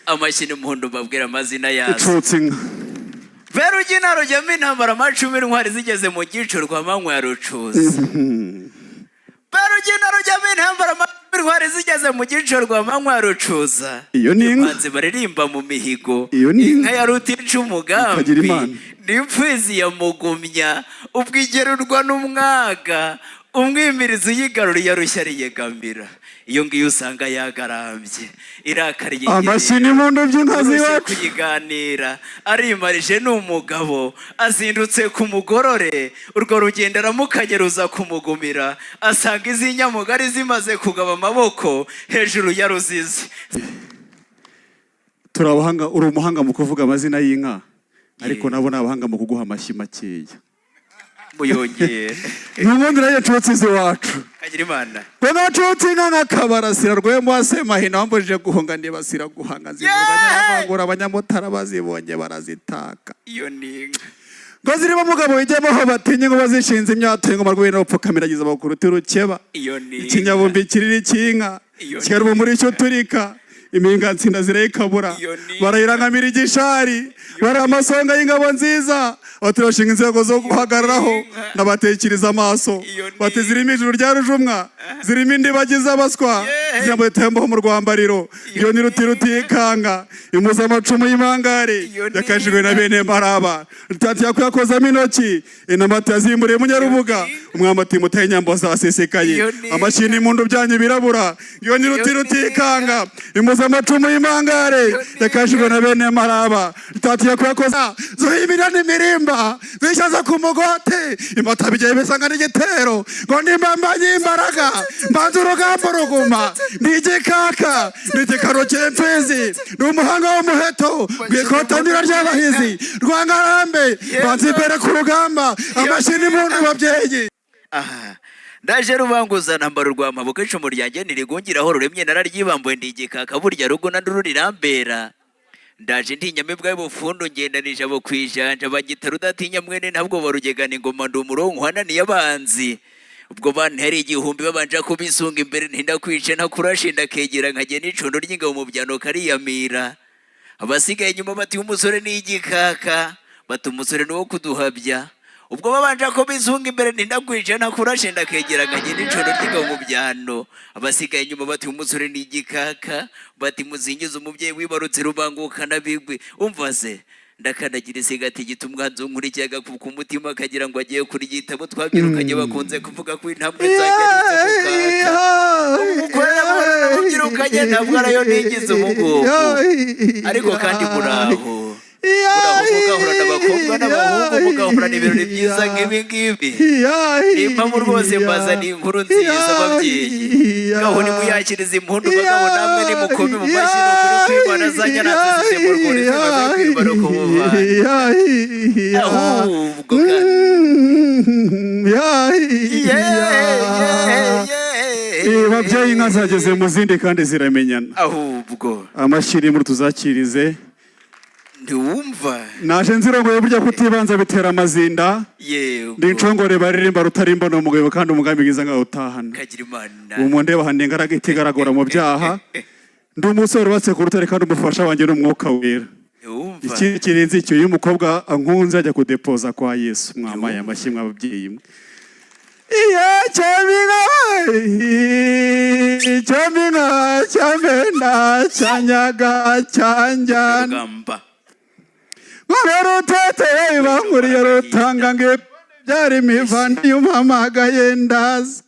amashyi n'impundu mbabwira amazina yazo. Icutse inka. Berugina rujyamo intambara amacumi intwari zigeze mu gico rw'amanywa ya Rucuza. Berugina rujyamo intambara amacumi intwari zigeze mu gico rw'amanywa ya Rucuza. Iyo ni inka. Imanzi baririmba mu mihigo. Iyo ni inka ya Rutica umugambi. N'imfizi ya Mugumya. Ubwigerurwa n'umwaga. Umwimirizi yigaruriye arushya riyegamira. Iyo ngiyo usanga yagarambye irakariye amashyi n'impundu by'inka ziwacu kuyiganira arimarije n'umugabo azindutse ku mugorore urwo rugendo aramukanyeruza kumugumira asanga izi nyamugari zimaze kugaba amaboko hejuru ya ruzizi. Turabahanga uri umuhanga mu kuvuga amazina y'inka ariko nabo nabahanga mu kuguha amashyi makeya muyongere n'umwondera yacutse iwacu kagira Imana bwana wacutse inka nk'akabarasira rwemo wasemahina wambujije guhunga ndibasira guhanga zivuganya n'amaguru abanyamutara bazibonye barazitaka. Iyo ni inka ngo zirimo umugabo wijyemo batinye ngo bazishinze imyato ngo marwino upfukamiragiza bakuru turukeba. Iyo ni ikinyabumbi kiriri cy'inka kigaruba muri cyo turika impinga nsinda zirayikabura barayirangamira igishari bari amasonga y'ingabo nziza baturashinga inzego zo guhagararaho n'abatekereza amaso bati zirimo ijuru rya rujumwa zirimo indibagiza abaswa zirimo itembo mu rwambariro iyo ni rutikanga imuza amacumu y'imangare yakajijwe na bene maraba rutati yakuyakozamo intoki inamati yazimburiye munyarubuga umwamati muteye nyambo zasesekaye amashyi n'impundu byanyu birabura iyo ni rutikanga imuza amacumu y'imangare yakajijwe na bene maraba rutati yakuyakoza zuhimira n'imirimba zishaza ku mugote imota bigiye bisanga n'igitero ngo ndimbambanye imbaraga mbanza urugamba ruguma ndigikaka ndigikaro cy'imfizi n'umuhanga w'umuheto rwikotanira ry'abahizi rwangarambe mbanza imbere ku rugamba amashyi n'impundu babyeyi. Aha ndaje rubanguza nambara urwamaboko icumu ryanjye nirigungiraho ruremye nararyibambuye ndigikaka burya rugo na rurirambera ndaje ntinyamibwa y'ubufundu ngendanije abo kwijanja bagita rudatinya mwene ntabwo barugegana ingoma ndumurongo hananiye abanzi ubwo bantera igihumbi babanja kubisunga imbere ntindakwice ntakurashe ndakegera nkajye n'icondo ry'ingabo mu byano kariyamira abasigaye nyuma bati umusore n'igikaka bati umusore n'uwo kuduhabya ubwo babanja kubisunga imbere ntindakwice ntakurashe ndakegera nkajye n'icondo ry'ingabo mu byano abasigaye nyuma bati umusore n'igikaka bati muzingize umubyeyi wibarutse rubangukana bigwi umvaze ndakandagira isigati gitumwanzo nkurikiyaga ku mutima akagira ngo agiye kuri gitabo twabyirukanye bakunze kuvuga ko intambwe zageretse kukaka umukorera mubyirukanye ntabwo arayo nigize umugongo ariko kandi muraho mugahura n'abakobwa n'abahungu mugahura n'ibirori byiza nk'ibi ngibi impamvu rwose mbazaniye inkuru nziza ababyeyi gaho nimuyakiriza impundu bagabo namwe nimukome mu mashyi no kuri kwibana zanya natse mu rwuri zimaze kwibana ku muvanye ahubwo babyeyi inka zageze mu zindi kandi ziramenyana ahubwo amashyi muri tuzakirize ntiwumva naje nzirongoye burya kutibanza bitera amazinda yego ndi ncongore baririmba rutarimba no mugabo kandi umugambi mwiza ngaho utahana kagira Imana umuntu ndeba hande ngaragiti garagora mu byaha ndi umusore watse ku rutare kandi umufasha wanjye n'umwuka wera iki kirenze icyo iyo umukobwa ankunze ajya kudepoza kwa Yesu mwamaye amashyi mw'ababyeyi mwe cyamina cyamena cyanyaga cyanjyana Rutete banguriye rutanga nge byari mivandi yumamagaye ndaza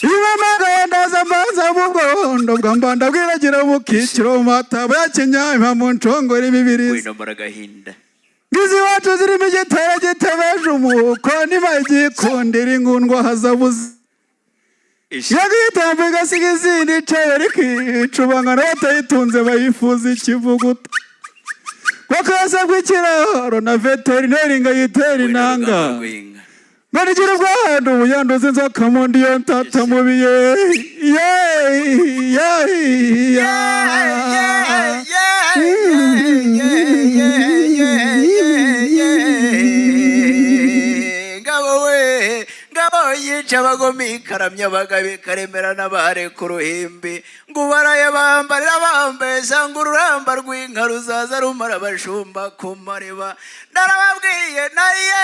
yumamagaye ndaza mbanza mugondo bwambanda bwiragira bukiciro matabo yakenya impamu ncongora imibirizi ngizi wacu zirimo igitero gitebeje umuko nibagikundira ingundwa hazabuze yagitambo igasiga izindi icaye ariko icubangana batayitunze bayifuza ikivuguta Kwakaza kw'ikiraro na veterineri nga yitera inanga Manigira ubwandu uyanduza inzoka mu ndiyo ntata mubiye Ngabo yica abagomi karamya bagabe karemera n'abahare ku ruhimbi ngo baraye bambarira bambesha ngo ururamba rw'inka ruzaza rumara abashumba ku mariba narababwiye naye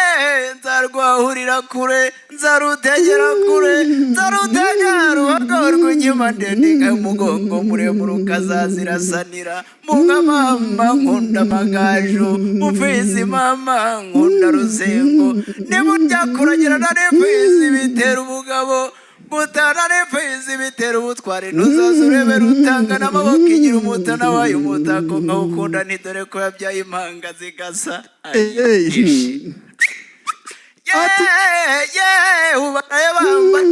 nzarwahurira kure nzarutegera kure nzarutegera urubago rw'inyuma ndende umugongo muremure ukazazirasanira muga mama nkunda amagaju mupfizi mama nkunda rusengo niburya kuragirana n'imfizi bitera ubugabo gutana n'imfizi bitera ubutwari ntuzaze urebe rutanga n'amaboko igira umutana wayo umutako nkawukunda ntidore ko yabyaye impanga zigasa ubaraye bambaye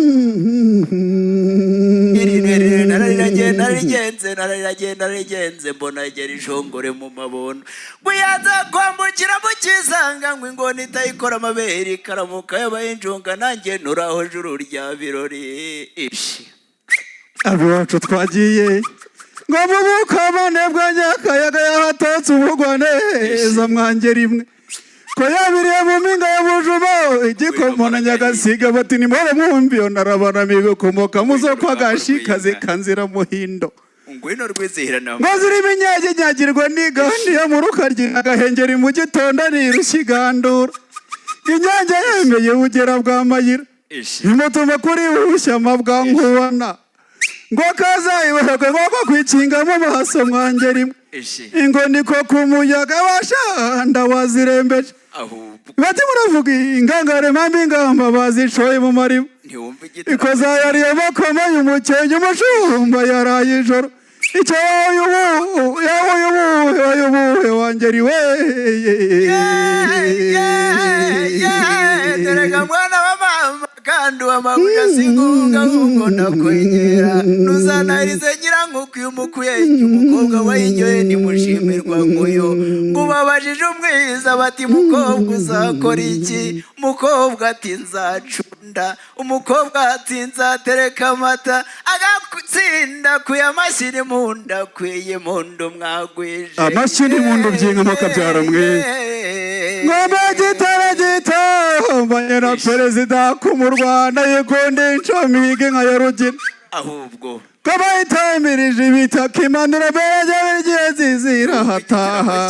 nararigenze mbona igera ishongore mu mabono guyaza kwambukira mu kisanga ngo ingona itayikora amabere ikaramuka yabaye injunga nanjye nuraho juru rya birori abiwacu twagiye ngo mu bukabane bwa Nyakayaga yahatatse ubugwa neza mwange rimwe ko yabiriye mu mpinga ya Bujumo igikomo na Nyagasiga bati ni mpore mwumviyo narabana migo komoka muzo kwa gashikaze kanzira muhindo ngwino rwizihirana ngazira iminyage nyagirwa n'igandi ya muruka ryagahengeri mu gitondo nirushigandura inyange yemeye ugera bwa mayira imutuma kuri bushyama bwa nkubana ngo kazayiwehwe ngo kwikinga mu maso mwange rimwe ingo niko kumuyaga washanda wazirembeje bati muravuga ingangare mpambi ingamba bazishoye mu mariba ikoza yariye bakoma y'umukenke umushumba yaraye ijoro icyo yahuye wangeri we tereka mwana wa mama kandi wamabuja singunga ngo nakwegera nuzanarize nyirankuko umukuye umukobwa wayinyoye nimushimirwa nguyo ngubabajije umwiza bati mukobwa uzakora iki mukobwa ati nzacunda umukobwa ati nzatereka amata agatsinda kuya amashyira imunda kwiye impundu mwagwije amashyira impundu by'inka mukabyara mwe ngomba gitara mbanyera perezida ku mu Rwanda yikunde incomige nka ya rugina ahubwo ko bayitamirije ibitaka imanura berege birigiye zizira hataha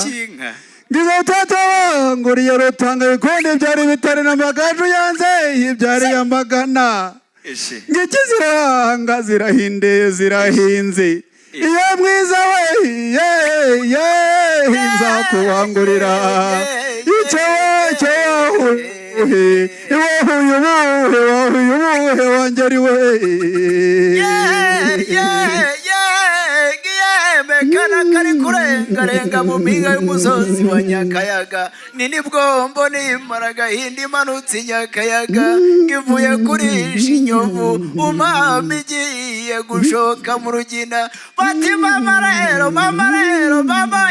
ngize utata wanguriye rutanga bikunde byari bitari n'amagaju yanze ibyari yamagana ngiki ziranga zirahinde zirahinze iyo mwiza we nzakubangurira icyo wahuye wangeri we mekana kari kurengarenga mu mpinga y'umusozi wa Nyakayaga ni nibwo mbona imaraga hindi imanutse Nyakayaga ngivuye kurisha inyovu umama igiye gushoka mu rugina bati mama rero mama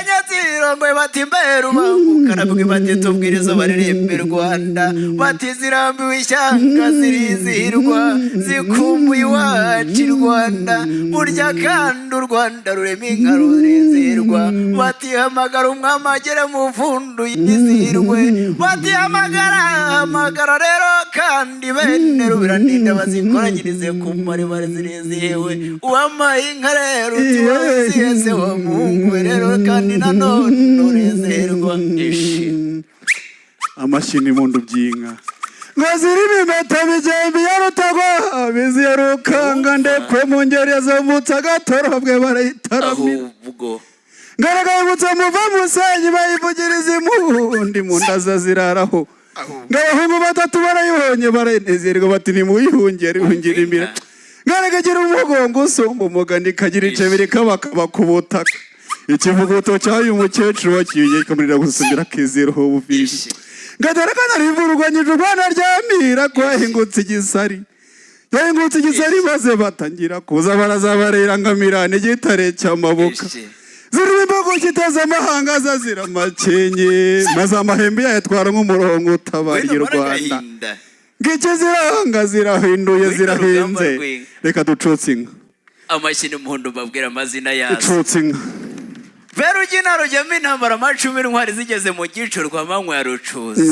nyazirongwe bati mbere ubangukana bwe bati tubwiriza baririmbe Rwanda bati zirambiwe ishyanga zirizihirwa zikumbuye iwacu Rwanda burya kandi u Rwanda rurema inka rurizihirwa bati hamagara umwami agere mu mfundu yizihirwe bati hamagara rero kandi bene rubiraninda bazikoranyirize ku maremare zirizihiwe uwamaye inka rero tuwazihese wa Mungu rero kandi nanone urizihirwa amashini impundu by'inka ngo zirimo impeta bigembe ya Rutagwa biziye Rukanga ndekwe mu ngeri yazamutse agatorobwe barayitaramira ngaragaye mutse muva musenyi bayivugiriza impundi mu nda zaziraraho ngabahungu batatu barayibonye baranezerwa bati nimuyihungire ihungira imira ngaragagira umugongo usumba umugani kagira icebere kabakaba ku butaka ikivuguto cy'uyu mukecuru wakiye kamurira gusubira kizero ho bufishi ngadara kana rivuruganyije Rwanda ryamira kwahingutse igisari yahingutse igisari maze batangira kuza barazabarera ngamirane gitare cy'amabuka zirimo imbogo kitaza amahanga zazira makenye maze amahembe yatwara nk'umurongo utabariye Rwanda ngike ziranga zirahinduye zirahinze reka ducutse inka amashyi n'umuhondo babwira amazina yazo ducutse inka Verugina rujyamo intambara amacumi intwari zigeze mu gico rwa manywa ya rucuzi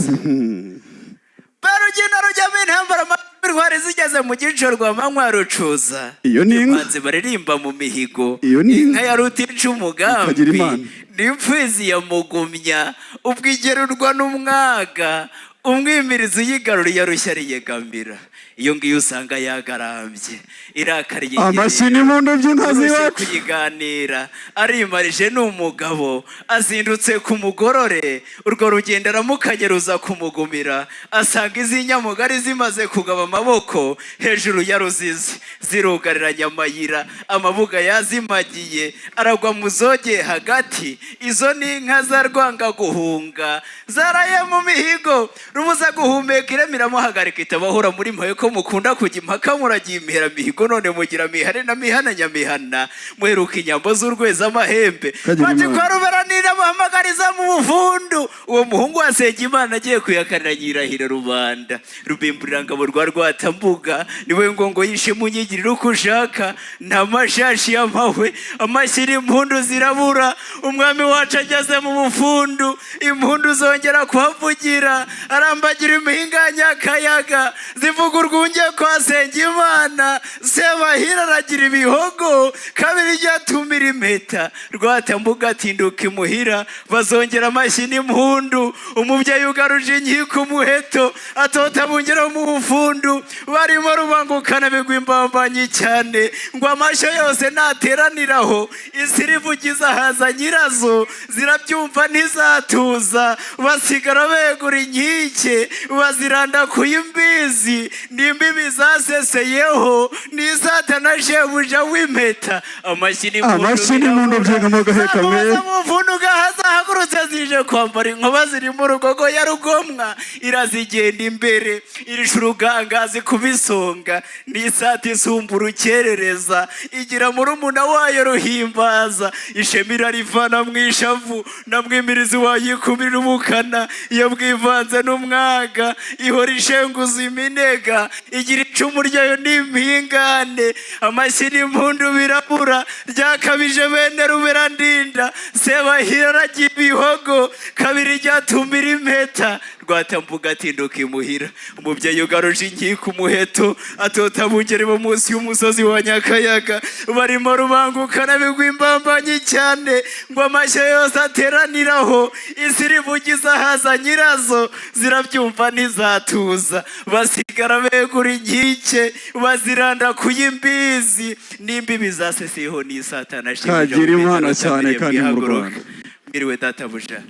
Verugina rujyamo intambara amacumi intwari zigeze mu gico rwa manywa rucuza. Iyo ni inka. Imanzi baririmba mu mihigo. Iyo ni inka ya rutica umugambi. Ikagira Imana. N'imfizi ya mugumya. Ubwigerurwa n'umwaga. Umwimirizi yigaruriye arushya ariyegamira. Iyo ngiyo usanga yagarambye irakariye amashini impundu by'inka ziwacu kuyiganira arimarije n'umugabo azindutse ku mugorore urwo rugendo aramukanyeruza kumugumira asanga izinyamugari zimaze kugaba amaboko hejuru ya ruzizi zirugariranya amayira amabuga yazimagiye aragwa mu zoge hagati izo ni inka za rwanga guhunga zaraye mu mihigo rubuza guhumeka iremiramo hagarika itabahura muri mpoye ko mukunda kujya impaka muragiye imihera mihigo none mugira mihane na mihana nyamihana muheruka inyambo z'urweza amahembe bati kwa ruberanira muhamagariza mu bufundu uwo muhungu wa Nsengimana agiye kuyakarira nyirahira rubanda rubimburirangabo rwa Rwatambuga niwe ngo yishe munyigirira uko ushaka nta mashashi y'amahwe amashyira impundu zirabura umwami wacu ageze mu bufundu impundu zongera kuhavugira arambagira impinganya akayaga zivuga urwunge kwa Nsengimana Sebahira aragira ibihogo kabiri ryatumira impeta Rwatambuga atinduka imuhira bazongera amashyi n'impundu umubyeyi ugaruje inkiko umuheto atota bungera mu bufundu barimo rubangukana bigwa imbambanyi cyane ngo amashyo yose nateraniraho isi rivugiza haza nyirazo zirabyumva ntizatuza basigara begura inkike baziranda ku y'imbizi n'imbibi zaseseyeho n'izatana shebuja w'impeta amashyi n'impundu byegamo gaheka mwe umufundu gahaza hagurutse zije kwambara inkoba ziri mu rugogo ya rugomwa irazigenda imbere irisha urugangazi kubisonga n'isati isumba urukerereza igira murumuna wayo ruhimbaza ishema irarivana mu ishavu na mwimirizi wayikubira ubukana iyo bwivanze n'umwaga ihora ishenguza iminega igira icumu ryayo n'impingane amashyi n'impundu birabura ryakabije bene ruberandinda Sebahira aragiye ibihogo kabiri ryatumira impeta Rwatambuga atinduka imuhira umubyeyi ugaruje inkiko umuheto atota bungeri bo munsi y'umusozi wa Nyakayaga barimo rubangukana bigwa imbambanyi cyane ngo amashyo yose ateraniraho isi rivugiza haza nyirazo zirabyumva ntizatuza basigara begura inkike baziranda ku y'imbizi n'imbibi zaseseyeho n'isatana kagira Imana cyane kandi mu Rwanda mwiriwe databuja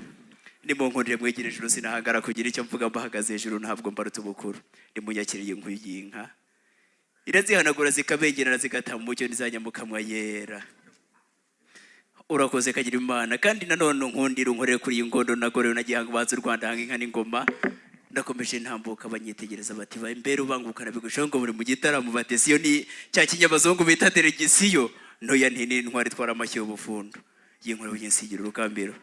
nimunkundire mwegereje ijuru sinahangara kugira icyo mvuga mbahagaze hejuru ntabwo mbaruta ubukuru nimunyakiriye inkuyi y'inka irazihanagura zikabengerana zigataha mu mucyo n'izanyamukamwa yera urakoze kagira Imana kandi nanone nkundira unkorere kuri iyi ngondo nagorewe na gihanga baza u Rwanda hanga inka n'ingoma ndakomeje ntambuka banyitegereza bati ba imbere ubangukana bigushaho ngo buri mu gitaramo batesiyo ni cya kinyabazungu bita delegisiyo ntoya ntini ntwari twara amashyi y'ubufundu yinkore unyinsigira urukambiro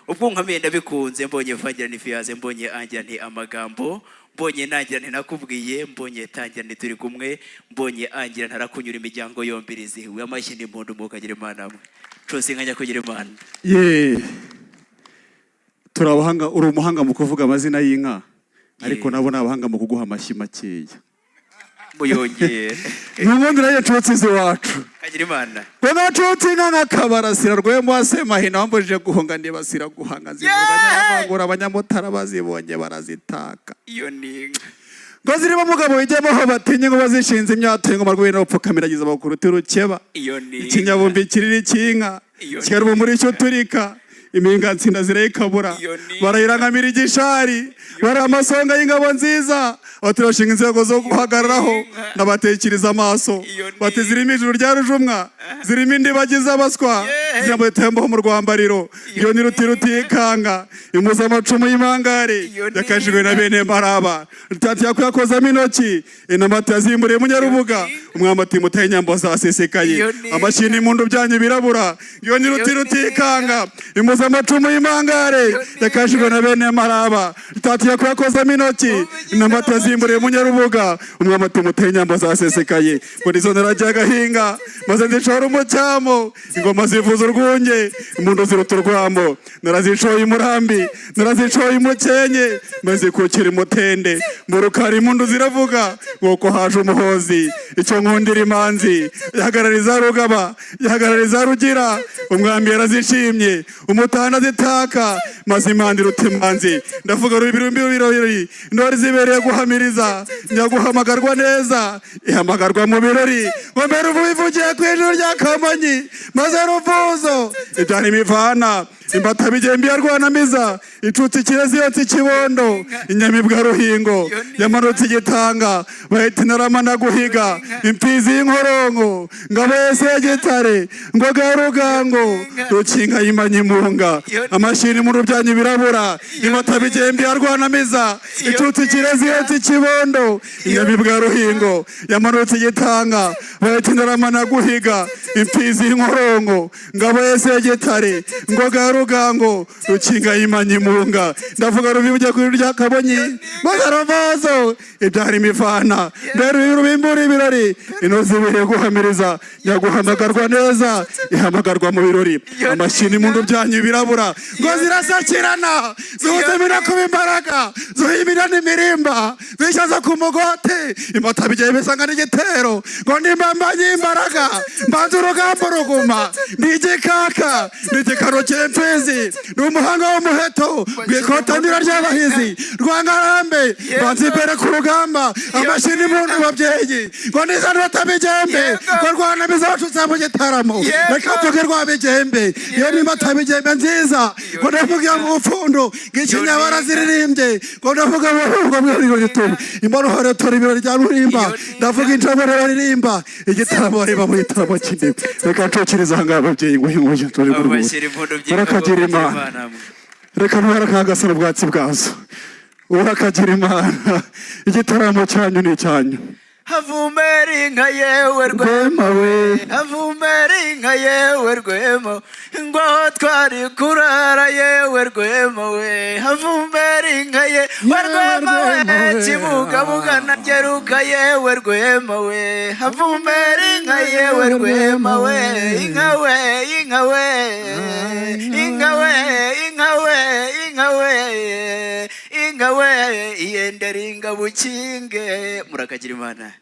ubwo nkamiye ndabikunze mbonye vangira n'ifiyaze mbonye angira nti amagambo mbonye nangira nti nakubwiye mbonye tangira nti turi kumwe mbonye angira ntarakunyura imiryango yombi rizihiwe amashyi n'impundu mukagira Imana amwe cyose nkajya kugira Imana turabahanga uri umuhanga mu kuvuga amazina y'inka ariko nabo nabahanga mu kuguha amashyi makeya muyongere n'umwondera yacutse iwacu kagira Imana ko nacutse inka nk'akabarasira rwemo Semahina wambujije guhunga ndibasira guhanga zivuganya amaguru abanyamutara bazibonye barazitaka iyo ni inka ngo zirimo umugabo wijyemo batinye ngo bazishinze imyato ngo marwe no pfukamiragiza bakuru turukeba iyo ni ikinyabumbi kiriri cy'inka cyarwo muri cyo turika impingatsinda zirayikabura barayirangamira igishari bari amasonga y'ingabo nziza baturashinga inzego zo guhagararaho nabatekereza amaso bati zirimo ijuru rya rujumwa zirimo indibagiza abaswa ziyambaye tembo mu rwambariro iyo ni rutikanga imuza amacumu y'imangare yakajijwe na bene maraba rutati yakuyakozamo intoki inamata yazimburiye munyarubuga umwamati mutaye inyambo zasesekaye amashyi n'impundu byanyu birabura iyo ni rutikanga imuza amacumu y'imangare yakajijwe na bene maraba rutati yakuyakozamo intoki inamata yazimburiye munyarubuga umwamati mutaye inyambo zasesekaye muri zo ndarajya gahinga maze ndica nshora umucyamo ingoma zivuza urwunge impundu ziruta urwamo narazishoye umurambi narazishoye umukenke maze kukira imutende mu rukari impundu ziravuga nk'uko haje umuhozi icyo nkundira imanzi yahagarariza rugaba yahagarariza rugira umwambi yarazishimye umutana zitaka maze imanda iruta imanzi ndavuga rubirumbi intore zibereye guhamiriza nyaguhamagarwa neza ihamagarwa mu birori ngo mbere ubu bivugiye ku ijuru rya Kamonyi maze ruvuzo ibyana imivana imbata bigembe ya Rwanamiza icutse ikirezi yotse ikibondo inyamibwa ruhingo yamanutse igitanga bahita inaramana guhiga imfizi y'inkoronko ngabo yese y'igitare ngoga ya rugango rukinga yimanye imunga amashini mu rubyanyi birabura imbata bigembe ya Rwanamiza icutse ikirezi yotse ikibondo inyamibwa ruhingo yamanutse igitanga bahita inaramana guhiga imfizi y'inkoronko ngabo yese y'igitare ngoga ya rugango rukinga yimanye imunga ndavuga rubivugiye ku rya Kabonyi magarovazo ibyari imivana mbere rubimbura ibirori inoze ibihe guhamiriza nyaguhamagarwa neza ihamagarwa mu birori amashini mu byanyu birabura ngo zirasakirana zuze birakuba imbaraga zuhimira n'imirimba zishaza ku mugote imbata bigiye bisanga n'igitero ngo ndimbambanye imbaraga mbanza urugamba ruguma ndigikaka ndigikarokeye imfizi n'umuhanga w'umuheto rwikotanira ry'abahizi rwangarambe banze imbere ku rugamba amashini muntu babyeyi ngo nizana batabigembe ngo Rwanamiza bacutse mu gitaramo reka tuge rwabigembe iyo nimba atabigembe nziza ngo ndavuga mu bufundo ng'ikinyabara ziririmbye ngo ndavuga mu rugo mw'iryo gitumo imbonohore tora ibirori rya rurimba ndavuga injabure baririmba igitaramo bariba mu gitaramo kinini reka ncukiriza ahangaha ababyeyi ngo hinguye turi mu rugo urakagira Imana reka ntuharakagasa ubwatsi bwazo urakagira Imana igitaramo cyanyu ni icyanyu havumbera inka yewe Rwema we havumbera inka yewe Rwema ngo twari kurara yewe Rwema we havumbera inka yewe Rwema we kibugabuga na ngeruka yewe Rwema we havumbera inka yewe Rwema we inka we inka we inka we inka we inka we inka we iyendera inga bukinge murakagira Imana.